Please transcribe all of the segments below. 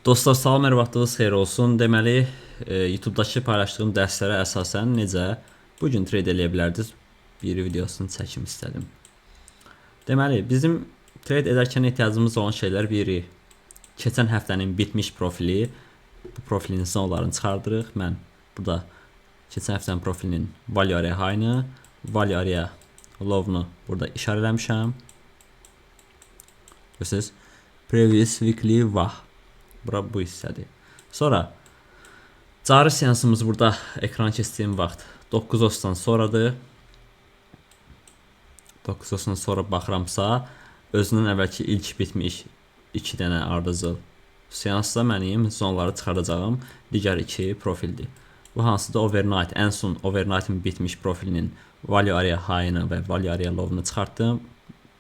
Dostlar, salam, hər vaxtınız xeyir olsun. Deməli, YouTube-dakı paylaşdığım dərslərə əsasən necə bu gün trade eləyə bilərdiniz bir videosunu çəkim istədim. Deməli, bizim trade edərkən ehtiyacımız olan şeylər biri keçən həftənin bitmiş profili. Bu profilin zonlarını çıxardırıq. Mən burada keçən həftənin profilinin value area high-ını, value area low-nu burada işarələmişəm. Görürsünüz? Previous weekly VAH. Bura bu hissədir. Sonra cari seansımız burada ekran keçdiyim vaxt 9:30-dan sonradır. 9:30-dan sonra baxıramsa, özündən əvvəlki ilk bitmiş 2 dənə ardıcıl seansda mənim zonları çıxardacağım digər 2 profildir. Bu hansıdır? Overnight, ən son overnight'ın bitmiş profilinin value area high-ını və value area low-unu çıxartdım.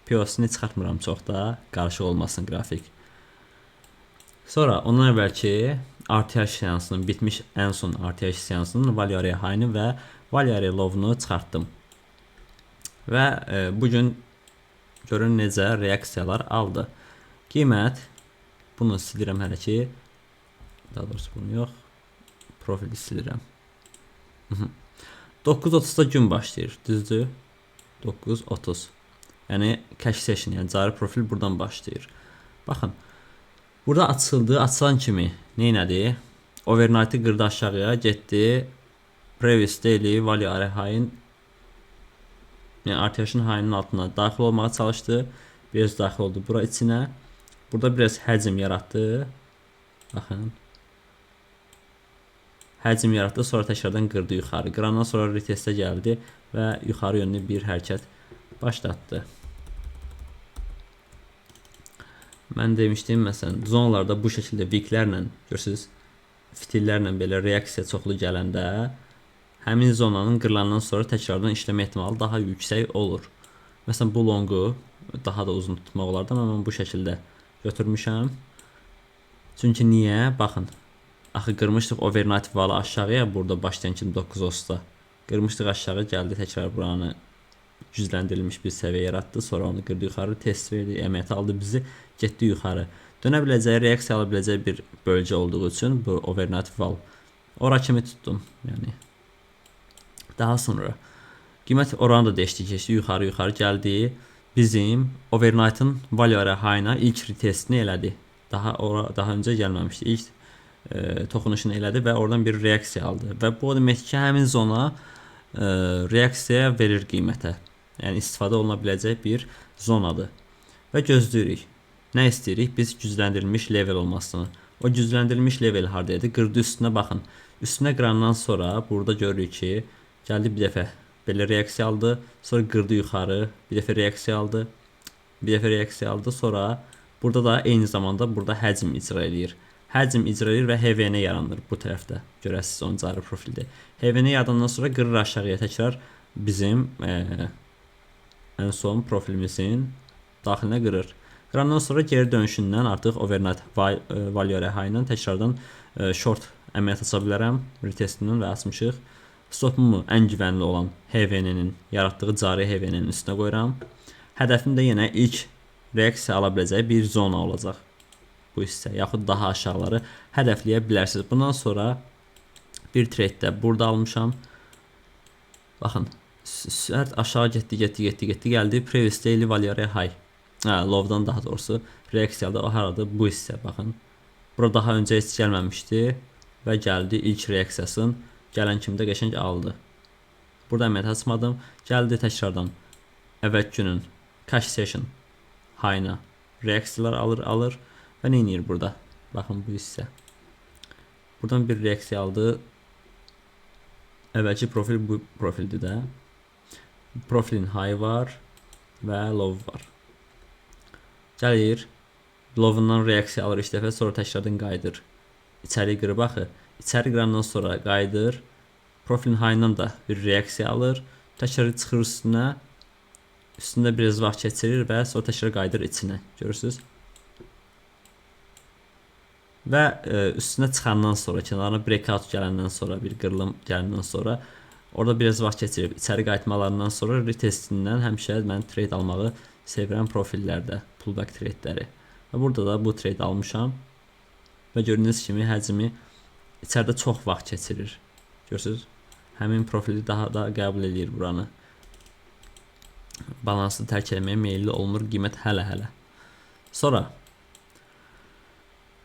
PO'sunu çıxartmıram çox da, qarışıq olmasın qrafik. Sonra ondan əvvəlki RTH seansının bitmiş ən son RTH seansının value area high-ını və value area low-unu çıxartdım. Və bugün görün necə reaksiyalar aldı. Qiymət, bunu silirəm hələ ki, daha doğrusu bunu yox, profili silirəm. 9:30-da gün başlayır, düzdür? 9:30. Yəni cash session, yəni cari profil buradan başlayır. Baxın, burada açıldı, açılan kimi neynədi? Overnight'ı qırdı aşağıya, getdi. Previous daily value area high-ın, yəni RTH-ın high-ının altına daxil olmağa çalışdı. Biraz daxil oldu bura içinə. Burada biraz həcm yaratdı. Baxın. Həcm yaratdı, sonra təkrardan qırdı yuxarı. Qırandan sonra retestə gəldi və yuxarı yönlü bir hərəkət başlatdı. Mən demişdim, məsələn, zonlarda bu şəkildə viklərlə, görürsünüz, fitillərlə belə reaksiya çoxlu gələndə həmin zonanın qırılandan sonra təkrardan işləmə ehtimalı daha yüksək olur. Məsələn, bu longu daha da uzun tutmaq olardı, amma mən bu şəkildə götürmüşəm. Çünki niyə? Baxın, axı qırmışdıq overnight valı aşağıya, burada başlayan kimi 9:30-da. Qırmışdıq aşağı, gəldi təkrar buranı gücləndirilmiş bir səviyyə yaratdı, sonra onu qırdı yuxarı, test verdi, əməliyyat aldı bizi, getdi yuxarı. Dönə biləcəyi, reaksiya ala biləcəyi bir bölgə olduğu üçün bu overnight val ora kimi tutdum. Yəni daha sonra qiymət oranı da dəyişdi, keçdi yuxarı gəldi. Bizim overnight'ın value area high-na ilk retestini elədi. Daha öncə gəlməmişdi. İlk toxunuşunu elədi və oradan bir reaksiya aldı. Və bu demək ki, həmin zona reaksiya verir qiymətə. Yəni istifadə oluna biləcək bir zonadır. Və gözləyirik. Nə istəyirik? Biz gücləndirilmiş level olmasını. O gücləndirilmiş level hardaydı? Qırdı üstünə baxın. Üstünə qırandan sonra burada görürük ki, gəldi bir dəfə belə reaksiya aldı. Sonra qırdı yuxarı, bir dəfə reaksiya aldı. Bir dəfə reaksiya aldı. Sonra burada da eyni zamanda burada həcm icra edir. Həcm icra edir və HVN yaranır bu tərəfdə. Görəsiniz onun cari profildə. HVN yaradandan sonra qırır aşağıya təkrar bizim ən son profilimizin daxilinə qırır. Qırandan sonra geri dönüşündən artıq overnight value area high-dan təkrardan short əməliyyat aça bilərəm. Retestindən və açmışıq. Stopumu ən güvənli olan HVN-nin yaratdığı cari HVN-nin üstünə qoyuram. Hədəfim də yenə ilk reaksiya ala biləcəyi bir zona olacaq. Bu hissə, yaxud daha aşağıları hədəfləyə bilərsiniz. Bundan sonra bir trade-də burada almışam. Baxın, sərt aşağı getdi, gəldi. Previous daily value area high. Low-dan daha doğrusu reaksiyada o haradır? Bu hissə, baxın. Bura daha öncə heç gəlməmişdi və gəldi ilk reaksiyasını gələn kimi də qəşəng aldı. Burada əməliyyat açmadım. Gəldi təkrardan əvvəl günün cash session high-na reaksiyalar alır və nə edir burada? Baxın bu hissə. Buradan bir reaksiya aldı. Əvvəlki profil bu profildir də. Profilin high var və low var. Gəlir, low-undan reaksiya alır 2 dəfə, sonra təkrardan qayıdır. İçəri qırıb axı. İçəri qırandan sonra qayıdır. Profilin high-dan da bir reaksiya alır. Təkrar çıxır üstünə. Üstündə biraz vaxt keçirir və sonra təkrar qayıdır içinə. Görürsünüz? Və üstünə çıxandan sonra, kənarına breakout gələndən sonra, bir qırılım gələndən sonra orada biraz vaxt keçirib. İçəri qayıtmalarından sonra retestindən həmişə mən trade almağı sevirəm profillərdə, pullback tradeləri. Və burada da bu trade almışam. və gördüyünüz kimi həcmi içəridə çox vaxt keçirir. Görürsüz? Həmin profili daha da qəbul edir buranı. Balanslı tərk etməyə meyilli olmur qiymət hələ. Sonra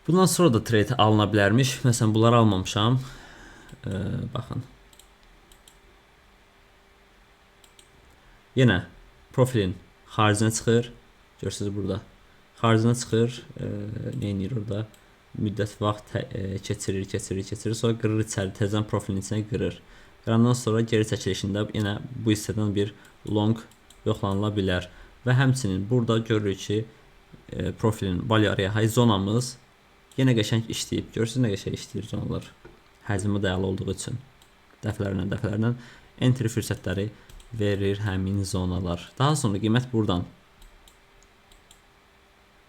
bundan sonra da trade alına bilərmiş. Məsələn, bunları almamışam. Baxın. Yenə profilin xaricinə çıxır. Görürsüz burada. Xaricinə çıxır. Nə edir orada? Müddət vaxt keçirir. Sonra qırır içəri. Təzən profilin içinə qırır. Qırandan sonra geri çəkilişində yenə bu hissədən bir long yoxlanıla bilər. Və həmçinin burada görürük ki, profilin value area high zonamız yenə qəşəng işləyib. Görürsünüz nə qəşəng işləyir zonalar. Həcmi dayalı olduğu üçün. Dəfələrlə entry fürsətləri verir həmin zonalar. Daha sonra qiymət buradan.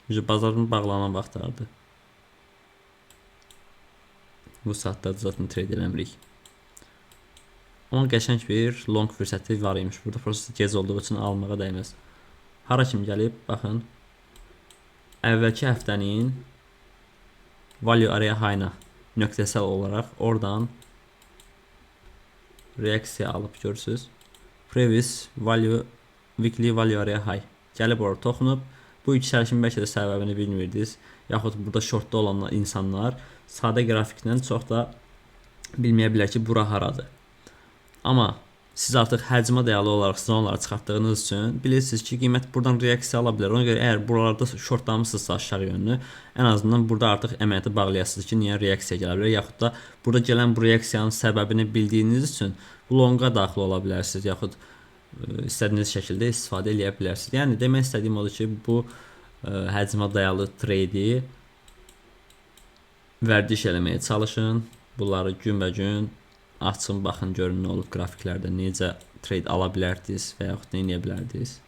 Bazarın bağlanan vaxtlardır. Bu saatlarda zaten trade eləmirik. Amma qəşəng bir long fürsəti var imiş. Burada proses gec olduğu üçün almağa dəyməz. Hara kimi gəlib, baxın. Əvvəlki həftənin value area high-na nöqtəsel olaraq oradan reaksiya alıb görürsüz. Previous value weekly value area high. Gəlib orada toxunub. Bu yüksəlişin bəlkə də səbəbini bilmirdiniz. Yaxud burada shortda olan insanlar sadə qrafiklə çox da bilməyə bilər ki, bura haradır. Amma siz artıq həcmə dayalı olaraq zonaları çıxartdığınız üçün bilirsiniz ki, qiymət buradan reaksiya ala bilər. Ona görə əgər buralarda shortlamısınızsa aşağı yönlü, ən azından burada artıq əməliyyatı bağlayasınız ki, niyə reaksiya gələ bilər. Yaxud da burada gələn bu reaksiyanın səbəbini bildiyiniz üçün bu longa daxil ola bilərsiniz. Yaxud istədiyiniz şəkildə istifadə edə bilərsiniz. Yəni demək istədiyim odur ki, bu həcmə dayalı trade-i vərdiş eləməyə çalışın. Bunları günbəgün açın, baxın, görün nə olub qrafiklərdə necə trade ala bilərdiniz və yaxud nə edə bilərdiniz.